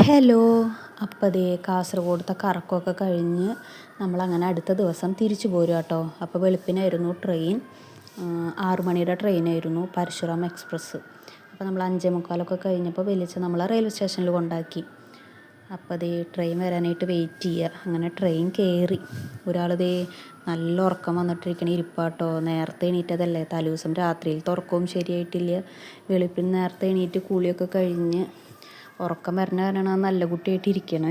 Hello. അപ്പോൾ ദേ കാസർഗോഡത്തെ കറക്കമൊക്കെ കഴിഞ്ഞ് നമ്മളങ്ങനെ അടുത്ത ദിവസം തിരിച്ചു പോരും കേട്ടോ. അപ്പോൾ വെളുപ്പിനായിരുന്നു ട്രെയിൻ. 6 മണിയുടെ ട്രെയിനായിരുന്നു, പരശുറാം എക്സ്പ്രസ്. അപ്പോൾ നമ്മൾ 5:45 കഴിഞ്ഞപ്പോൾ വലിച്ച് നമ്മളെ റെയിൽവേ സ്റ്റേഷനിൽ കൊണ്ടാക്കി. അപ്പോൾ ദേ ട്രെയിൻ വരാനായിട്ട് വെയിറ്റ് ചെയ്യുക. അങ്ങനെ ട്രെയിൻ കയറി. ഒരാൾ ദേ നല്ല ഉറക്കം വന്നിട്ടിരിക്കണ ഇരിപ്പാട്ടോ. നേരത്തെ എണീറ്റതല്ലേ, തലേദിവസം രാത്രിയിലത്തെ ഉറക്കവും ശരിയായിട്ടില്ല. വെളുപ്പിന് നേരത്തെ എണീറ്റ് കുളിയൊക്കെ കഴിഞ്ഞ് ഉറക്കം വരണ കാരണമാണ് നല്ല കുട്ടിയായിട്ട് ഇരിക്കണേ.